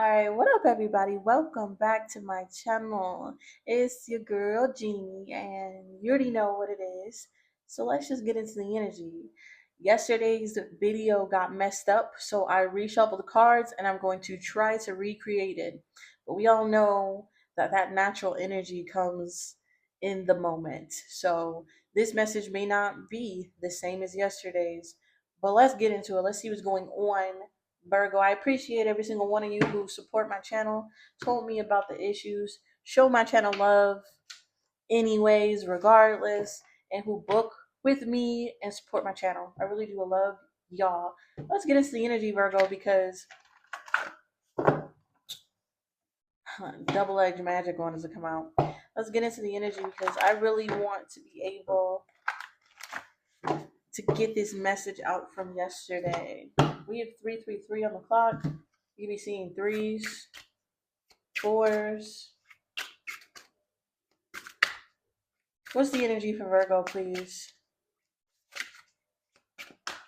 Alright, what up, everybody? Welcome back to my channel. It's your girl, Jeannie, and you already know what it is. So let's just get into the energy. Yesterday's video got messed up, so I reshuffled the cards and I'm going to try to recreate it. But we all know that that natural energy comes in the moment. So this message may not be the same as yesterday's, but let's get into it. Let's see what's going on, Virgo. I appreciate every single one of you who support my channel, told me about the issues, show my channel love anyways, regardless, and who book with me and support my channel. I really do love y'all. Let's get into the energy, Virgo, because double-edged magic wanted to come out. Let's get into the energy because I really want to be able to get this message out from yesterday. We have 333 on the clock. You be seeing threes, fours. What's the energy for Virgo, please?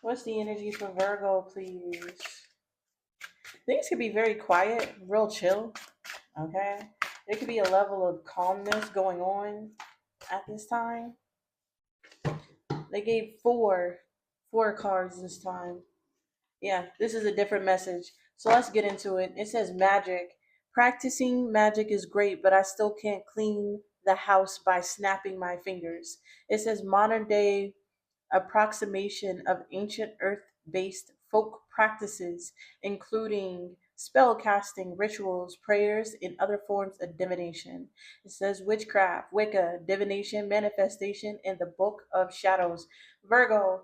What's the energy for Virgo, please? Things could be very quiet, real chill, okay? There could be a level of calmness going on at this time. They gave four cards this time. Yeah, this is a different message. So let's get into it. It says magic. Practicing magic is great, but I still can't clean the house by snapping my fingers. It says modern day approximation of ancient earth-based folk practices, including spell casting, rituals, prayers, and other forms of divination. It says witchcraft, Wicca, divination, manifestation, and the book of shadows. Virgo,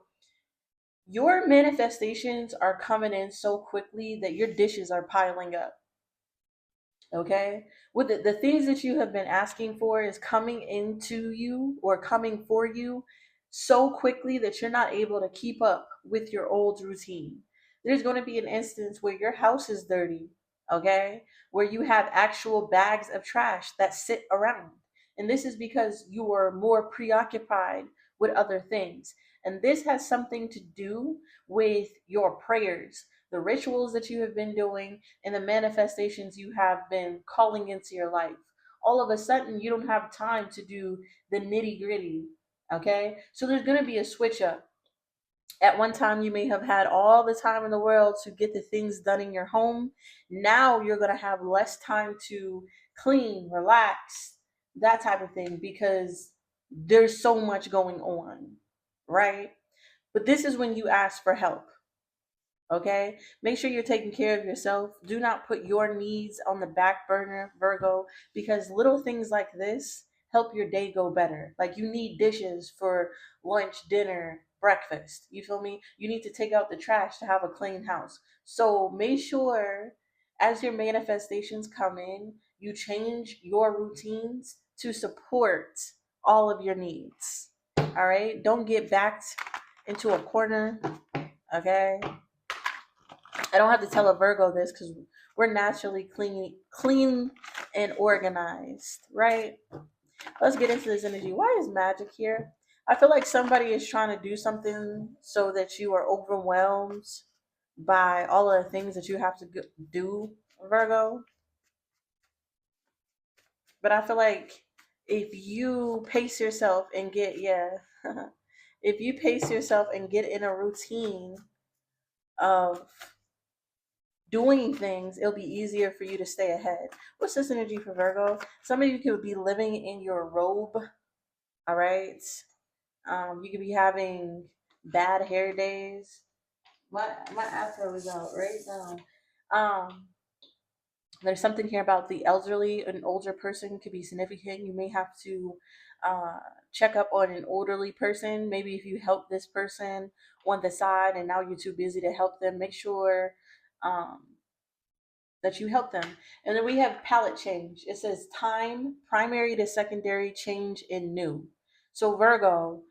your manifestations are coming in so quickly that your dishes are piling up. Okay, with the things that you have been asking for is coming into you or coming for you so quickly that you're not able to keep up with your old routine. There's going to be an instance where your house is dirty, okay, where you have actual bags of trash that sit around, and this is because you are more preoccupied with other things. And this has something to do with your prayers, the rituals that you have been doing, and the manifestations you have been calling into your life. All of a sudden, you don't have time to do the nitty gritty. Okay? So there's going to be a switch up. At one time, you may have had all the time in the world to get the things done in your home. Now you're going to have less time to clean, relax, that type of thing, because there's so much going on, right? But this is when you ask for help. Okay, make sure you're taking care of yourself. Do not put your needs on the back burner, Virgo, because little things like this help your day go better. Like, you need dishes for lunch, dinner, breakfast. You feel me? You need to take out the trash to have a clean house. So make sure as your manifestations come in, you change your routines to support all of your needs. All right, don't get backed into a corner. Okay, I don't have to tell a Virgo this because we're naturally clean and organized, right? Let's get into this energy. Why is magic here? I feel like somebody is trying to do something so that you are overwhelmed by all of the things that you have to do, Virgo. But I feel like if you pace yourself and if you pace yourself and get in a routine of doing things, it'll be easier for you to stay ahead. What's this energy for Virgo? Some of you could be living in your robe, all right? You could be having bad hair days. My afro is out right now. There's something here about the elderly. An older person could be significant. You may have to check up on an elderly person. Maybe if you help this person on the side and now you're too busy to help them, make sure um, that you help them. And then we have palette change. It says time, primary to secondary, change in new. So Virgo,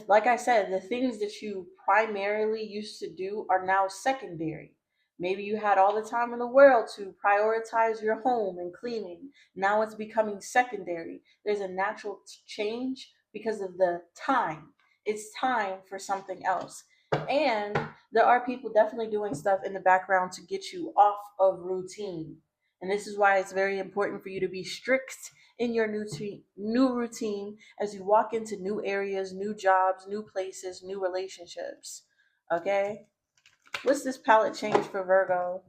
like I said, the things that you primarily used to do are now secondary. Maybe you had all the time in the world to prioritize your home and cleaning. Now it's becoming secondary. There's a natural change because of the time. It's time for something else. And there are people definitely doing stuff in the background to get you off of routine. And this is why it's very important for you to be strict in your new routine as you walk into new areas, new jobs, new places, new relationships. Okay? What's this palette change for Virgo?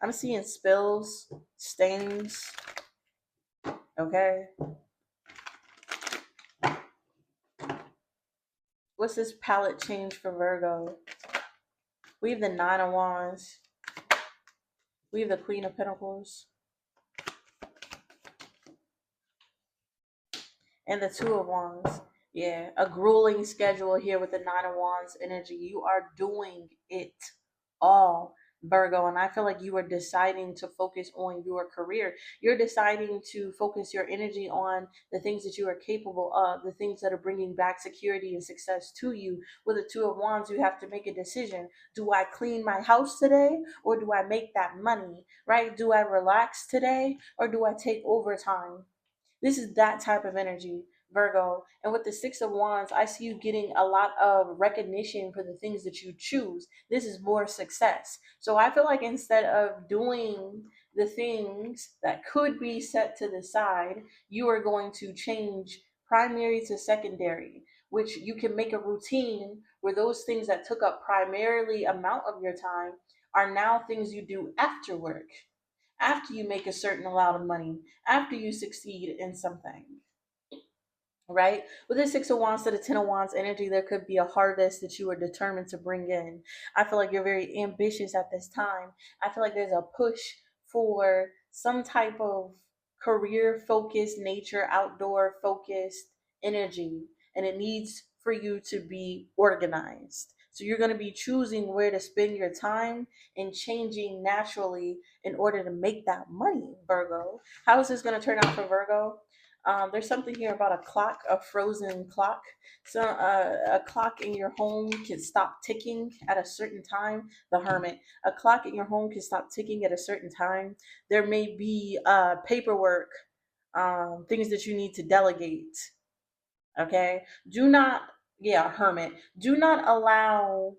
I'm seeing spills, stains. Okay? What's this palette change for Virgo? We have the Nine of Wands. We have the Queen of Pentacles. And the Two of Wands. Yeah, a grueling schedule here with the Nine of Wands energy. You are doing it all, Virgo. And I feel like you are deciding to focus on your career. You're deciding to focus your energy on the things that you are capable of, the things that are bringing back security and success to you. With the Two of Wands, you have to make a decision. Do I clean my house today, or do I make that money, right? Do I relax today, or do I take overtime? This is that type of energy, Virgo. And with the Six of Wands, I see you getting a lot of recognition for the things that you choose. This is more success. So I feel like instead of doing the things that could be set to the side, you are going to change primary to secondary, which you can make a routine where those things that took up primarily amount of your time are now things you do after work, after you make a certain amount of money, after you succeed in something, right? With the Six of Wands to the Ten of Wands energy, there could be a harvest that you are determined to bring in. I feel like you're very ambitious at this time. I feel like there's a push for some type of career focused, nature, outdoor focused energy, and it needs for you to be organized. So you're going to be choosing where to spend your time and changing naturally in order to make that money, Virgo. How is this going to turn out for Virgo? There's something here about a clock, a frozen clock. So a clock in your home can stop ticking at a certain time. The Hermit. A clock in your home can stop ticking at a certain time. There may be paperwork, things that you need to delegate. Okay. Do not, yeah, Hermit. Do not allow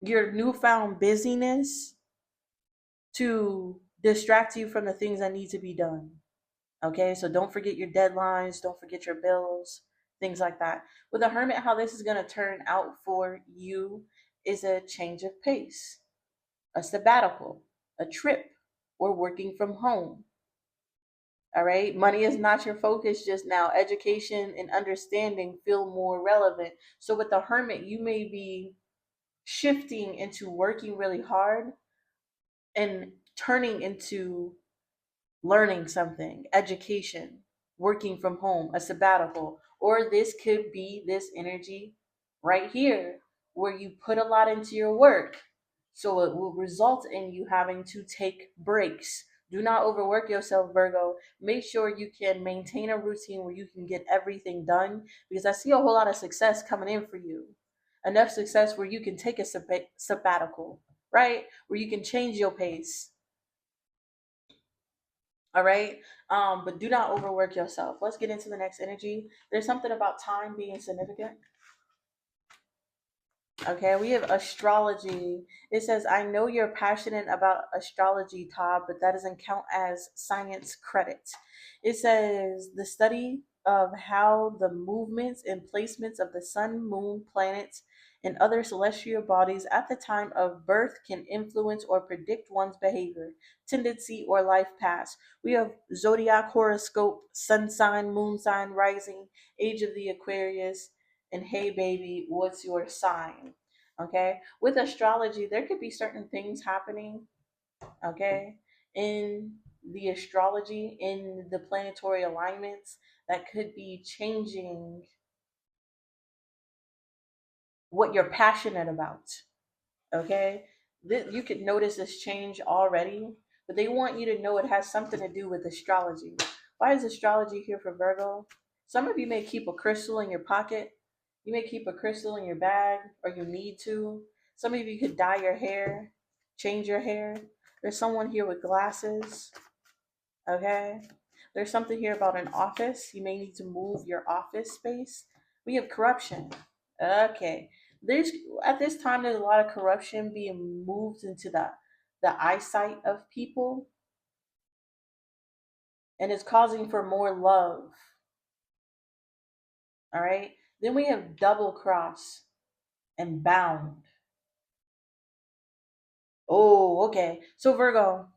your newfound busyness to distract you from the things that need to be done. Okay, so don't forget your deadlines, don't forget your bills, things like that. With a Hermit, how this is going to turn out for you is a change of pace, a sabbatical, a trip, or working from home. All right, money is not your focus just now. Education and understanding feel more relevant. So with the Hermit, you may be shifting into working really hard and turning into learning something, education, working from home, a sabbatical, or this could be this energy right here where you put a lot into your work. So it will result in you having to take breaks. Do not overwork yourself, Virgo. Make sure you can maintain a routine where you can get everything done, because I see a whole lot of success coming in for you. Enough success where you can take a sabbatical, right? Where you can change your pace. All right. But do not overwork yourself. Let's get into the next energy. There's something about time being significant. Okay, we have astrology. It says, I know you're passionate about astrology, Todd, but that doesn't count as science credit. It says, the study of how the movements and placements of the sun, moon, planets, and other celestial bodies at the time of birth can influence or predict one's behavior, tendency, or life path. We have zodiac horoscope, sun sign, moon sign, rising, age of the Aquarius, and hey baby, what's your sign? Okay, with astrology there could be certain things happening, okay, in the astrology, in the planetary alignments, that could be changing what you're passionate about. Okay, you could notice this change already, but they want you to know it has something to do with astrology. Why is astrology here for Virgo? Some of you may keep a crystal in your pocket. You may keep a crystal in your bag, or you need to. Some of you could dye your hair, change your hair. There's someone here with glasses. Okay, there's something here about an office. You may need to move your office space. We have corruption. Okay. There's at this time there's a lot of corruption being moved into the eyesight of people, and it's causing for more love. All right. Then we have double cross and bound. Oh, okay. So Virgo,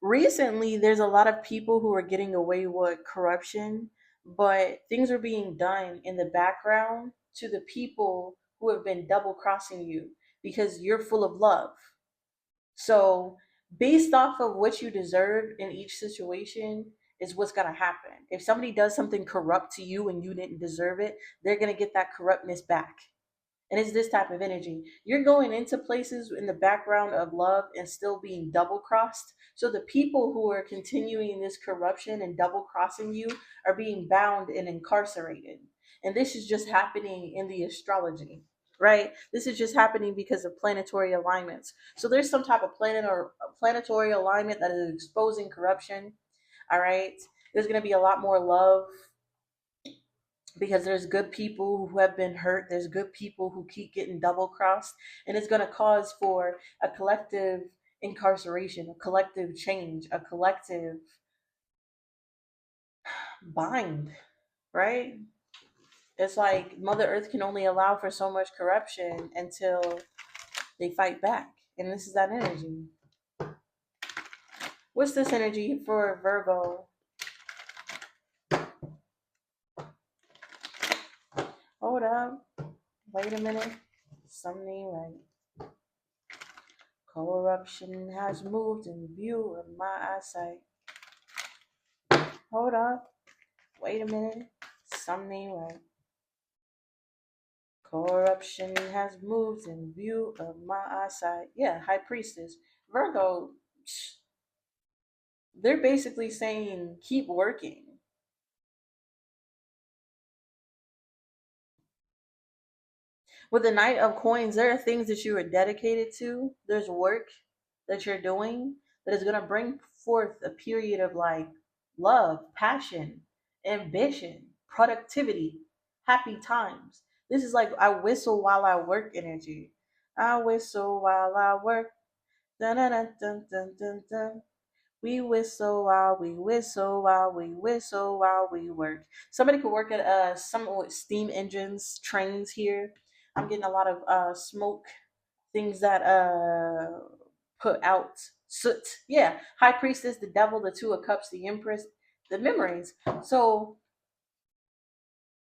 recently there's a lot of people who are getting away with corruption, but things are being done in the background to the people who have been double crossing you because you're full of love. So, based off of what you deserve in each situation, is what's going to happen. If somebody does something corrupt to you and you didn't deserve it, they're going to get that corruptness back. And it's this type of energy. You're going into places in the background of love and still being double crossed. So the people who are continuing this corruption and double crossing you are being bound and incarcerated. And this is just happening in the astrology, right? This is just happening because of planetary alignments. So there's some type of planet or planetary alignment that is exposing corruption. All right. There's going to be a lot more love because there's good people who have been hurt, there's good people who keep getting double crossed, and it's going to cause for a collective incarceration, a collective change, a collective bind, right? It's like Mother Earth can only allow for so much corruption until they fight back, and this is that energy. What's this energy for Virgo? Hold up, wait a minute, something right. Corruption has moved in view of my eyesight. Hold up. Wait a minute. Something ain't right. Corruption has moved in view of my eyesight. Yeah, High Priestess. Virgo, they're basically saying keep working. With the Knight of Coins, there are things that you are dedicated to. There's work that you're doing that is going to bring forth a period of like love, passion, ambition, productivity, happy times. This is like I whistle while I work energy. I whistle while I work. Dun dun dun dun dun dun dun. We whistle while we whistle while we whistle while we work. Somebody could work at some with steam engines, trains here. I'm getting a lot of smoke, things that put out soot. Yeah, High Priestess, the devil, the Two of Cups, the Empress, the memories. So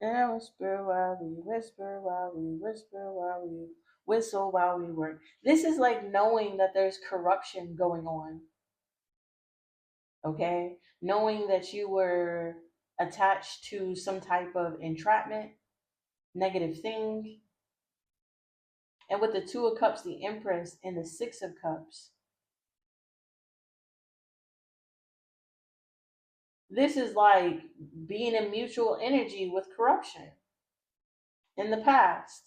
and I whisper while we whisper while we whisper while we whistle while we work. This is like knowing that there's corruption going on, okay? Knowing that you were attached to some type of entrapment, negative thing. And with the Two of Cups, the Empress, and the Six of Cups, this is like being in mutual energy with corruption in the past,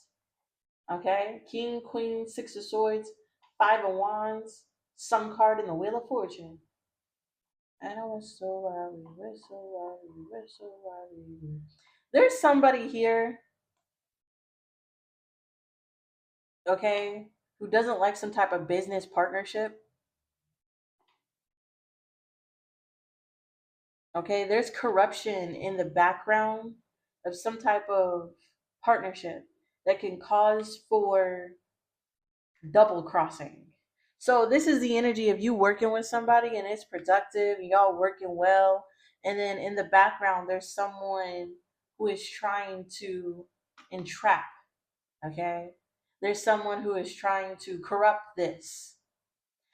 okay? King, Queen, Six of Swords, Five of Wands, some card in the Wheel of Fortune. And I whistle while we whistle while we whistle while we whistle. There's somebody here, okay, who doesn't like some type of business partnership. Okay, there's corruption in the background of some type of partnership that can cause for double crossing. So this is the energy of you working with somebody and it's productive, y'all working well, and then in the background there's someone who is trying to entrap, okay? There's someone who is trying to corrupt this.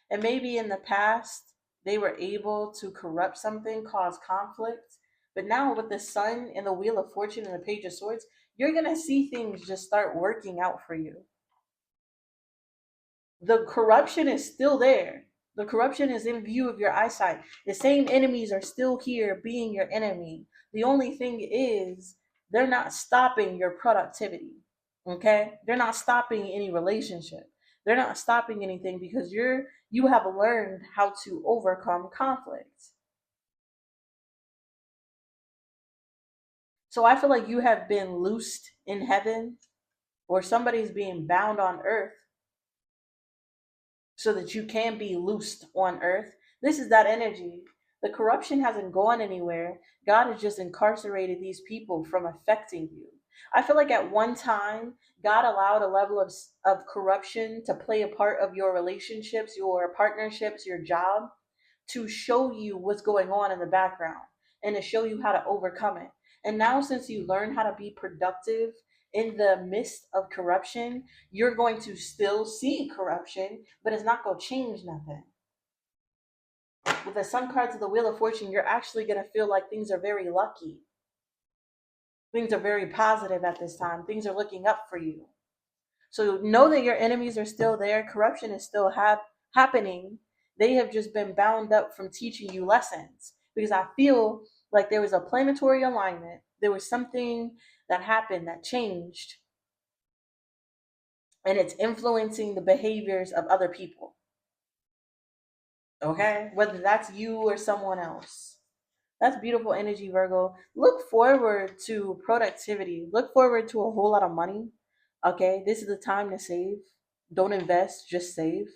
And maybe in the past, they were able to corrupt something, cause conflict. But now with the Sun and the Wheel of Fortune and the Page of Swords, you're going to see things just start working out for you. The corruption is still there. The corruption is in view of your eyesight. The same enemies are still here being your enemy. The only thing is they're not stopping your productivity. Okay? They're not stopping any relationship. They're not stopping anything because you have learned how to overcome conflict. So I feel like you have been loosed in heaven, or somebody's being bound on earth so that you can be loosed on earth. This is that energy. The corruption hasn't gone anywhere. God has just incarcerated these people from affecting you. I feel like at one time, God allowed a level of corruption to play a part of your relationships, your partnerships, your job, to show you what's going on in the background and to show you how to overcome it. And now, since you learn how to be productive in the midst of corruption, you're going to still see corruption, but it's not going to change nothing. With the sun cards of the Wheel of Fortune, you're actually going to feel like things are very lucky. Things are very positive at this time. Things are looking up for you. So know that your enemies are still there. Corruption is still happening. They have just been bound up from teaching you lessons. Because I feel like there was a planetary alignment. There was something that happened that changed. And it's influencing the behaviors of other people. Okay? Whether that's you or someone else. That's beautiful energy, Virgo. Look forward to productivity. Look forward to a whole lot of money. Okay? This is the time to save. Don't invest, just save.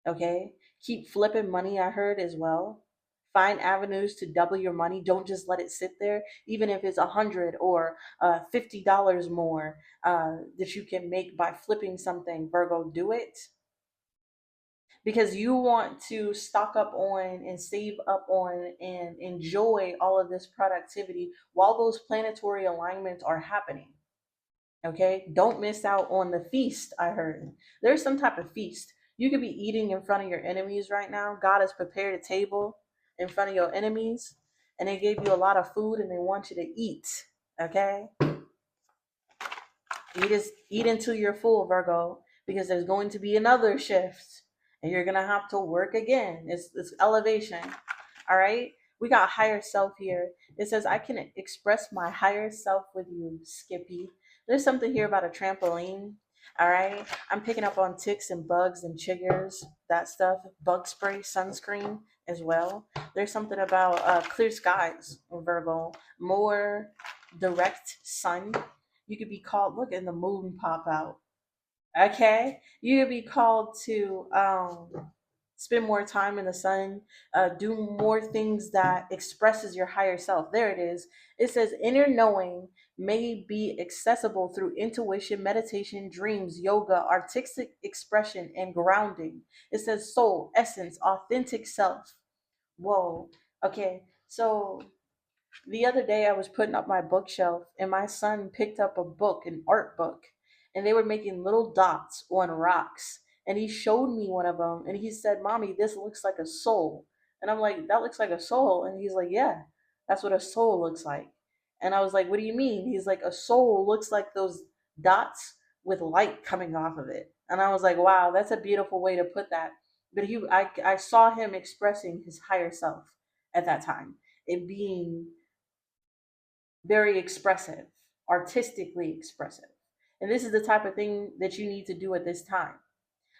Okay? Keep flipping money, I heard as well. Find avenues to double your money. Don't just let it sit there, even if it's $100 or $50 more that you can make by flipping something. Virgo, do it because you want to stock up on and save up on and enjoy all of this productivity while those planetary alignments are happening. Okay, don't miss out on the feast. I heard there's some type of feast. You could be eating in front of your enemies right now. God has prepared a table in front of your enemies, and they gave you a lot of food, and they want you to eat. Okay, eat until you're full, Virgo, because there's going to be another shift, and you're gonna have to work again. It's elevation. All right. We got higher self here. It says, I can express my higher self with you, Skippy. There's something here about a trampoline. All right. I'm picking up on ticks and bugs and chiggers, that stuff, bug spray, sunscreen as well. There's something about clear skies, Virgo, more direct sun. You could be called, look, and the moon pop out. Okay. You could be called to spend more time in the sun, do more things that expresses your higher self. There it is. It says inner knowing may be accessible through intuition, meditation, dreams, yoga, artistic expression, and grounding. It says soul, essence, authentic self. Whoa. Okay. So the other day I was putting up my bookshelf and my son picked up a book, an art book, and they were making little dots on rocks. And he showed me one of them and he said, Mommy, this looks like a soul. And I'm like, that looks like a soul. And he's like, yeah, that's what a soul looks like. And I was like, what do you mean? He's like, a soul looks like those dots with light coming off of it. And I was like, wow, that's a beautiful way to put that. But I saw him expressing his higher self at that time. It being very expressive, artistically expressive. And this is the type of thing that you need to do at this time.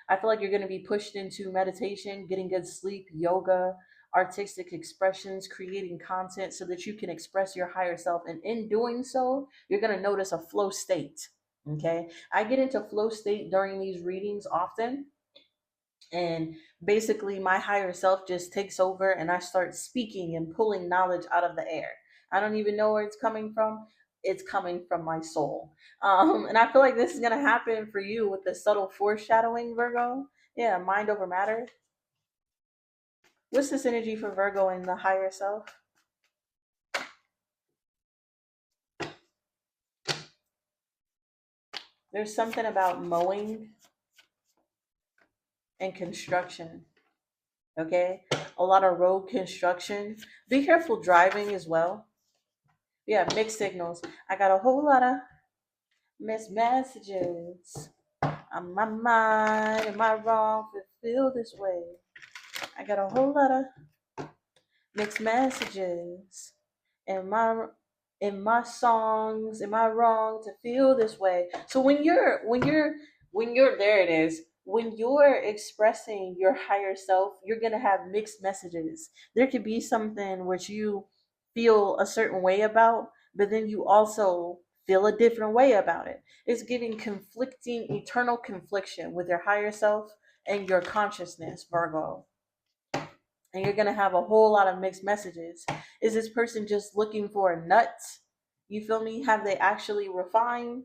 I feel like you're going to be pushed into meditation, getting good sleep, yoga, artistic expressions, creating content so that you can express your higher self. And in doing so, you're going to notice a flow state. Okay. I get into flow state during these readings often. And basically, my higher self just takes over and I start speaking and pulling knowledge out of the air. I don't even know where it's coming from. It's coming from my soul. And I feel like this is going to happen for you with the subtle foreshadowing, Virgo. Yeah, mind over matter. What's this energy for Virgo and the higher self? There's something about mowing and construction. Okay? A lot of road construction. Be careful driving as well. Yeah, mixed signals. I got a whole lot of missed messages. On my mind, am I wrong to feel this way? I got a whole lot of mixed messages. In my songs, am I wrong to feel this way? So when you're there it is. When you're expressing your higher self, you're gonna have mixed messages. There could be something which you feel a certain way about, but then you also feel a different way about it. It's giving conflicting, eternal confliction with your higher self and your consciousness, Virgo. And you're going to have a whole lot of mixed messages. Is this person just looking for a nut? You feel me? Have they actually refined?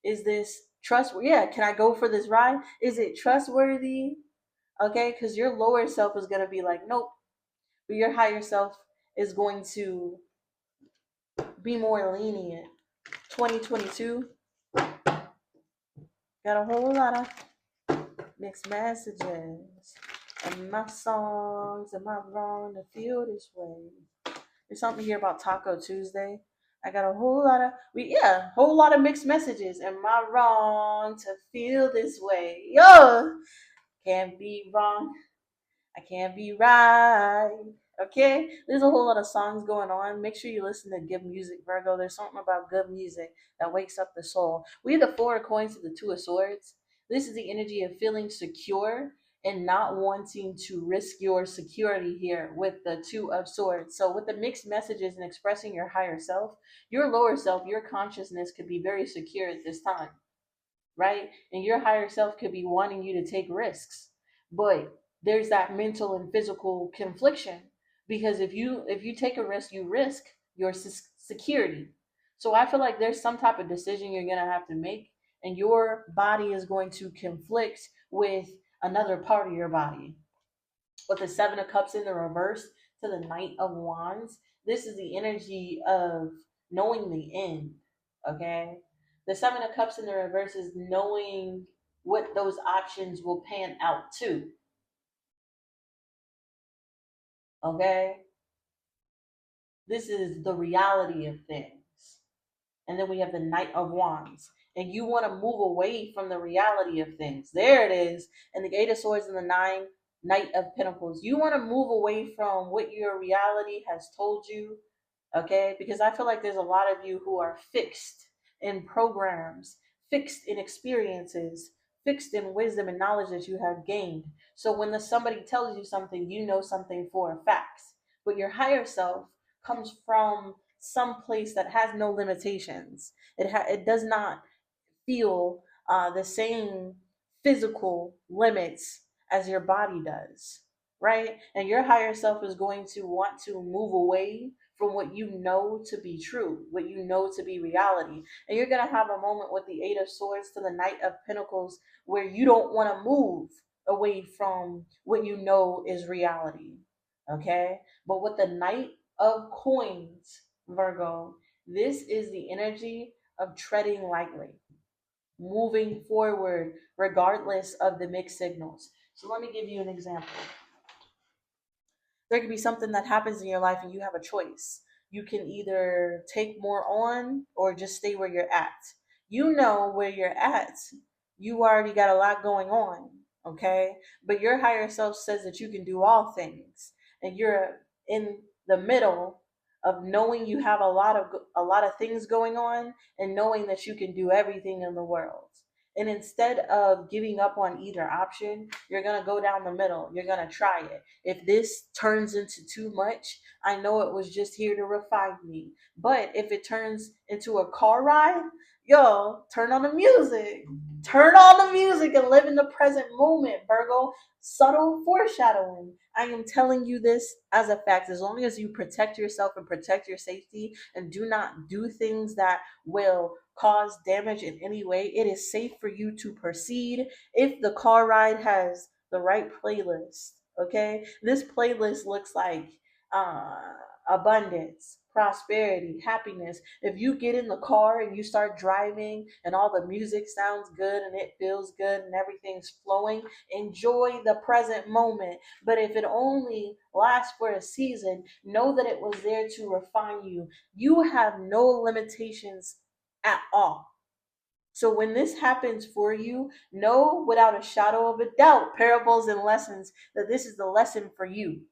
Is this trustworthy? Yeah, can I go for this ride? Is it trustworthy? Okay, because your lower self is going to be like, nope. But your higher self is going to be more lenient. 2022 got a whole lot of mixed messages. And my songs, am I wrong to feel this way? There's something here about Taco Tuesday. I got a whole lot of whole lot of mixed messages. Am I wrong to feel this way? Yo, can't be wrong. I can't be right. Okay? There's a whole lot of songs going on. Make sure you listen to good music, Virgo. There's something about good music that wakes up the soul. We have the Four of Coins to the Two of Swords. This is the energy of feeling secure and not wanting to risk your security here with the Two of Swords. So with the mixed messages and expressing your higher self, your lower self, your consciousness could be very secure at this time, right? And your higher self could be wanting you to take risks. But there's that mental and physical confliction, because if you take a risk, you risk your security. So I feel like there's some type of decision you're going to have to make, and your body is going to conflict with another part of your body. With the Seven of Cups in the reverse to the Knight of Wands, this is the energy of knowing the end. Okay, the Seven of Cups in the reverse is knowing what those options will pan out to. Okay, this is the reality of things. And then we have the Knight of Wands, and you want to move away from the reality of things. There it is. And the Eight of Swords and the Knight of Pentacles. You want to move away from what your reality has told you. Okay, because I feel like there's a lot of you who are fixed in programs, fixed in experiences, fixed in wisdom and knowledge that you have gained. So when somebody tells you something, you know something for a fact. But your higher self comes from some place that has no limitations. It does not feel the same physical limits as your body does, right? And your higher self is going to want to move away from what you know to be true, what you know to be reality. And you're going to have a moment with the Eight of Swords to the Knight of Pentacles where you don't want to move away from what you know is reality. Okay? But with the Knight of Coins, Virgo, this is the energy of treading lightly, moving forward regardless of the mixed signals. So let me give you an example. There could be something that happens in your life and you have a choice. You can either take more on or just stay where you're at. You know where you're at. You already got a lot going on, okay? But your higher self says that you can do all things. And you're in the middle of knowing you have a lot of things going on and knowing that you can do everything in the world. And instead of giving up on either option, you're going to go down the middle. You're going to try it. If this turns into too much, I know it was just here to refine me. But if it turns into a car ride, yo, turn on the music. Turn on the music and live in the present moment, Virgo. Subtle foreshadowing. I am telling you this as a fact. As long as you protect yourself and protect your safety and do not do things that will cause damage in any way, it is safe for you to proceed if the car ride has the right playlist. Okay, this playlist looks like uh, abundance, prosperity, happiness. If you get in the car and you start driving and all the music sounds good and it feels good and everything's flowing, enjoy the present moment. But if it only lasts for a season, know that it was there to refine you. You have no limitations at all. So when this happens for you, know without a shadow of a doubt, parables and lessons, that this is the lesson for you.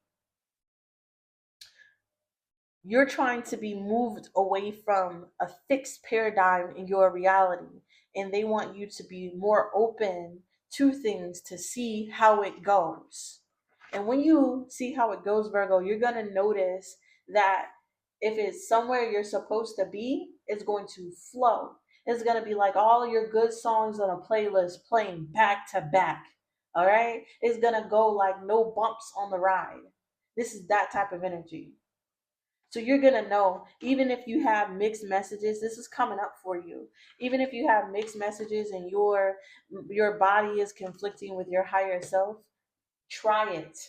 You're trying to be moved away from a fixed paradigm in your reality, and they want you to be more open to things to see how it goes. And when you see how it goes, Virgo, you're going to notice that If it's somewhere you're supposed to be, it's going to flow. It's going to be like all your good songs on a playlist playing back to back. All right? It's going to go like no bumps on the ride. This is that type of energy. So you're going to know, even if you have mixed messages, this is coming up for you. Even if you have mixed messages and your body is conflicting with your higher self, try it.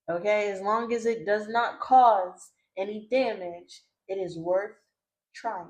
Okay, as long as it does not cause any damage, it is worth trying.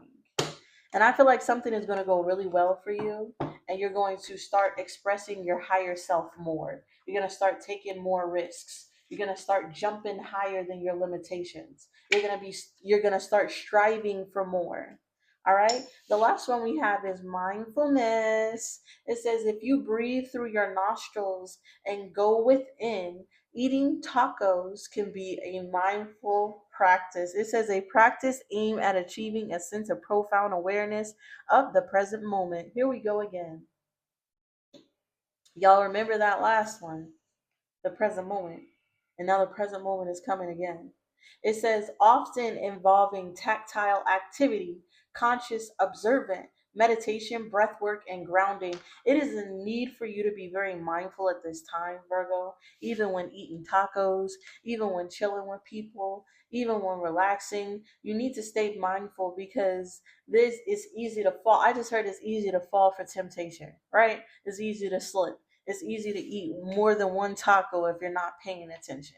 And I feel like something is going to go really well for you, and you're going to start expressing your higher self more. You're going to start taking more risks. You're going to start jumping higher than your limitations. You're going to start striving for more. All right? The last one we have is mindfulness. It says if you breathe through your nostrils and go within, eating tacos can be a mindful practice. It says a practice aimed at achieving a sense of profound awareness of the present moment. Here we go again. Y'all remember that last one, the present moment. And now the present moment is coming again. It says often involving tactile activity, conscious observant, meditation, breath work, and grounding. It is a need for you to be very mindful at this time, Virgo, even when eating tacos, even when chilling with people, even when relaxing. You need to stay mindful because this is easy to fall. I just heard it's easy to fall for temptation, right? It's easy to slip. It's easy to eat more than one taco if you're not paying attention.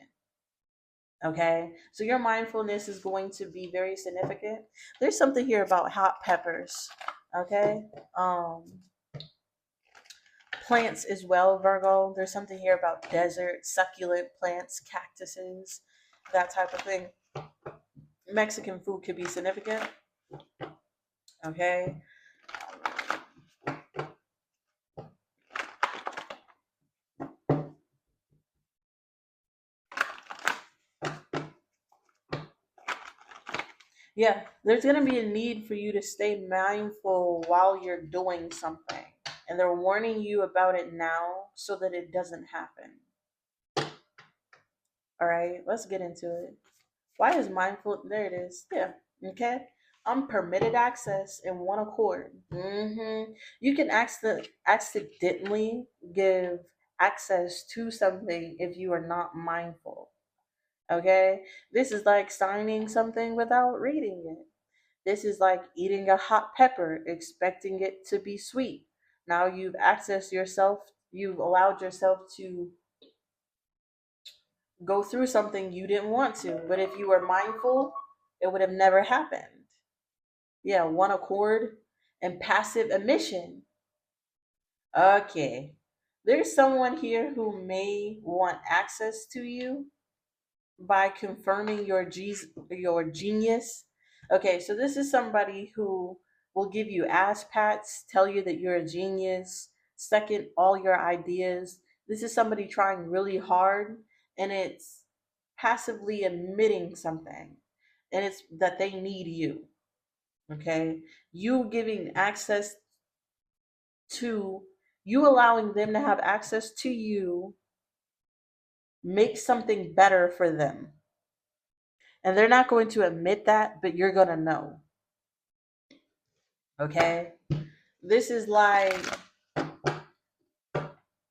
Okay, so your mindfulness is going to be very significant. There's something here about hot peppers. Okay, plants as well, Virgo. There's something here about desert, succulent plants, cactuses, that type of thing. Mexican food could be significant. Okay. Yeah, there's going to be a need for you to stay mindful while you're doing something. And they're warning you about it now so that it doesn't happen. All right, let's get into it. Why is mindful? There it is. Yeah. Okay. Unpermitted access in one accord. You can accidentally give access to something if you are not mindful. Okay. This is like signing something without reading it. This is like eating a hot pepper, expecting it to be sweet. Now you've allowed yourself to go through something you didn't want to. But if you were mindful, it would have never happened. Yeah, one accord and passive emission. Okay. There's someone here who may want access to you by confirming your genius. Okay, so this is somebody who will give you ass pats, tell you that you're a genius, second all your ideas. This is somebody trying really hard, and it's passively admitting something, and it's that they need you. Okay, you giving access to you, allowing them to have access to you, make something better for them. And they're not going to admit that, but you're going to know. Okay? This is like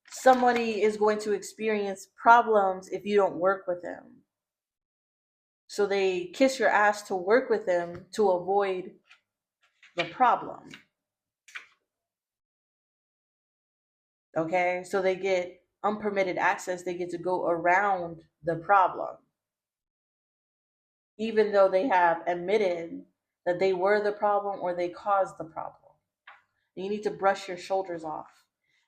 somebody is going to experience problems if you don't work with them. So they kiss your ass to work with them to avoid the problem. Okay? So they get unpermitted access, they get to go around the problem. Even though they have admitted that they were the problem or they caused the problem. You need to brush your shoulders off.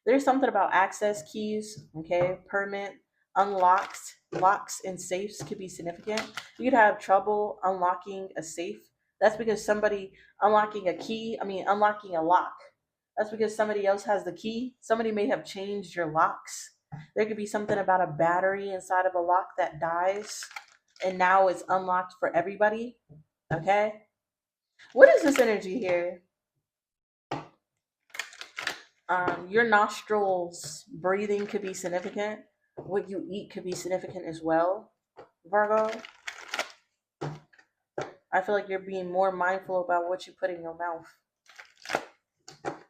There's something about access keys, okay? Permit, unlocked, locks, and safes could be significant. You could have trouble unlocking a safe. That's because somebody unlocking unlocking a lock. That's because somebody else has the key. Somebody may have changed your locks. There could be something about a battery inside of a lock that dies, and now it's unlocked for everybody. Okay? What is this energy here? Your nostrils breathing could be significant. What you eat could be significant as well, Virgo. I feel like you're being more mindful about what you put in your mouth.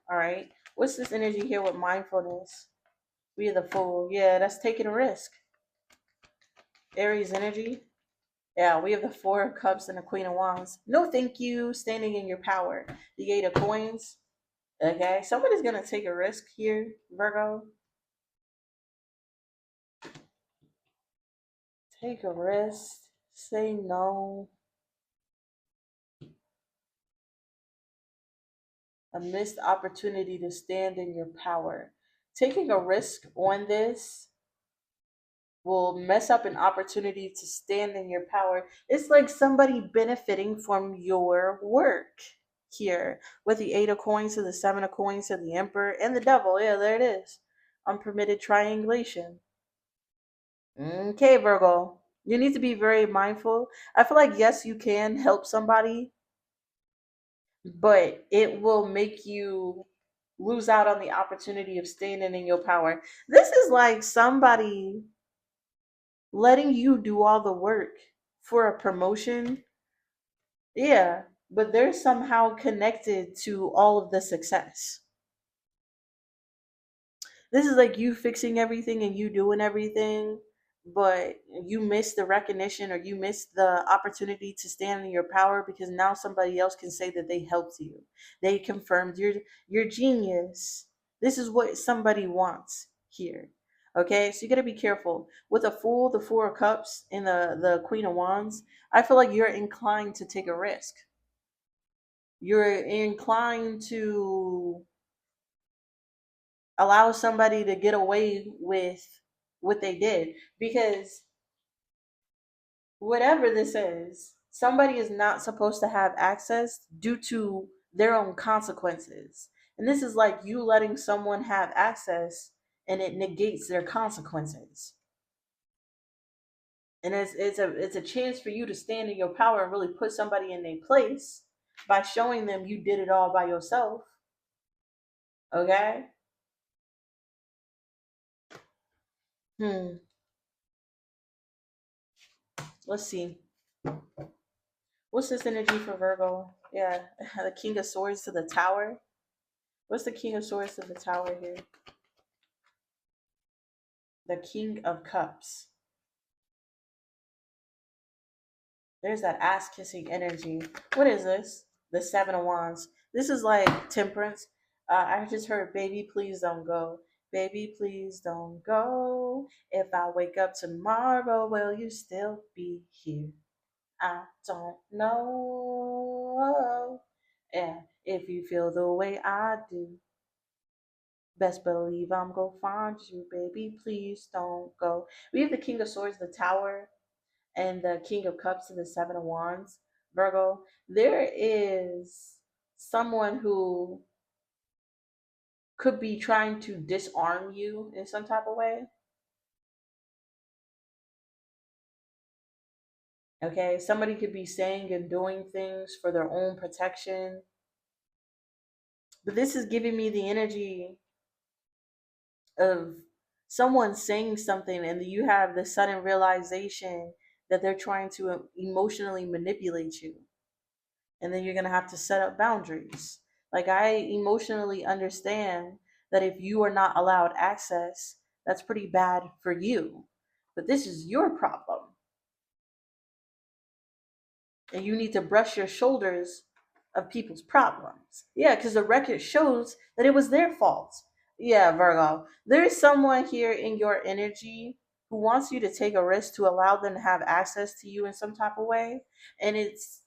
All right. What's this energy here with mindfulness? We are the Fool. Yeah, that's taking a risk. Aries energy. Yeah, we have the Four of Cups and the Queen of Wands. No, thank you. Standing in your power. The Eight of Coins. Okay, somebody's gonna take a risk here, Virgo. Take a risk. Say no. A missed opportunity to stand in your power. Taking a risk on this will mess up an opportunity to stand in your power. It's like somebody benefiting from your work here with the Eight of Coins to the Seven of Coins to the Emperor and the Devil. Yeah, there it is. Unpermitted triangulation. Okay, Virgo. You need to be very mindful. I feel like, yes, you can help somebody, but it will make you lose out on the opportunity of standing in your power. This is like somebody letting you do all the work for a promotion. Yeah, but they're somehow connected to all of the success. This is like you fixing everything and you doing everything, but you miss the recognition or you miss the opportunity to stand in your power because now somebody else can say that they helped you. They confirmed your genius. This is what somebody wants here. Okay, so you gotta be careful. With a Fool, the Four of Cups, and the Queen of Wands, I feel like you're inclined to take a risk. You're inclined to allow somebody to get away with what they did because whatever this is, somebody is not supposed to have access due to their own consequences. And this is like you letting someone have access and it negates their consequences. And it's a chance for you to stand in your power and really put somebody in their place by showing them you did it all by yourself. Okay? Hmm. Let's see. What's this energy for Virgo? Yeah, the King of Swords to the Tower. What's the King of Swords to the Tower here? The King of Cups. There's that ass kissing energy. What is this? The Seven of Wands. This is like temperance. I just heard, baby, please don't go. Baby, please don't go. If I wake up tomorrow, will you still be here? I don't know. Yeah, if you feel the way I do, best believe I'm gonna find you, baby. Please don't go. We have the King of Swords, the Tower, and the King of Cups and the Seven of Wands. Virgo, there is someone who could be trying to disarm you in some type of way. Okay, somebody could be saying and doing things for their own protection. But this is giving me the energy of someone saying something and you have the sudden realization that they're trying to emotionally manipulate you, and then you're going to have to set up boundaries. Like, I emotionally understand that if you are not allowed access, that's pretty bad for you, but this is your problem and you need to brush your shoulders of people's problems. Yeah, because the record shows that it was their fault. Yeah, Virgo. There is someone here in your energy who wants you to take a risk to allow them to have access to you in some type of way. And it's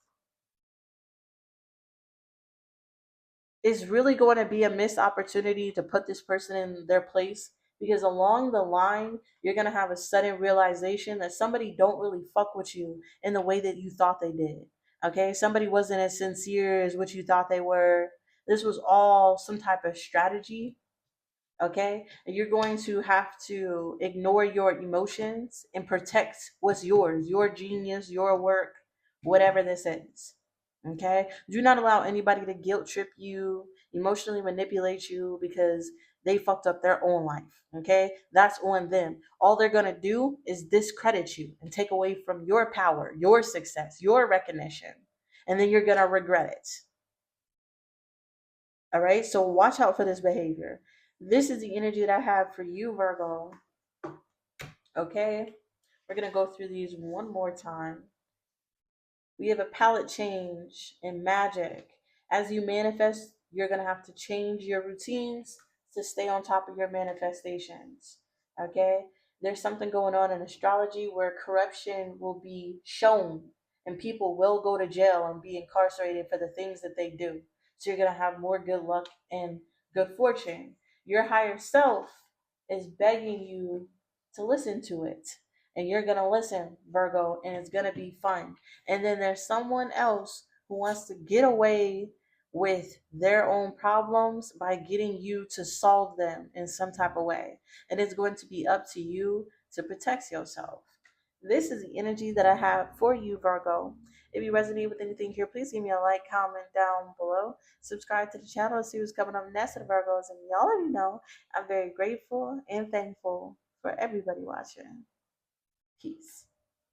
really going to be a missed opportunity to put this person in their place because along the line you're going to have a sudden realization that somebody don't really fuck with you in the way that you thought they did. Okay, somebody wasn't as sincere as what you thought they were. This was all some type of strategy. Okay, and you're going to have to ignore your emotions and protect what's yours, your genius, your work, whatever this is. Okay, do not allow anybody to guilt trip you, emotionally manipulate you because they fucked up their own life. Okay, that's on them. All they're gonna do is discredit you and take away from your power, your success, your recognition. and then you're going to regret it. All right, so watch out for this behavior. This is the energy that I have for you, Virgo. Okay, we're going to go through these one more time. We have a palette change in magic. As you manifest, you're going to have to change your routines to stay on top of your manifestations. Okay? There's something going on in astrology where corruption will be shown and people will go to jail and be incarcerated for the things that they do. So you're going to have more good luck and good fortune. Your higher self is begging you to listen to it. And you're going to listen, Virgo, and it's going to be fun. And then there's someone else who wants to get away with their own problems by getting you to solve them in some type of way. And it's going to be up to you to protect yourself. This is the energy that I have for you, Virgo. If you resonate with anything here, please give me a like, comment down below. Subscribe to the channel to see what's coming up next to the Virgos. And y'all already know I'm very grateful and thankful for everybody watching. Peace.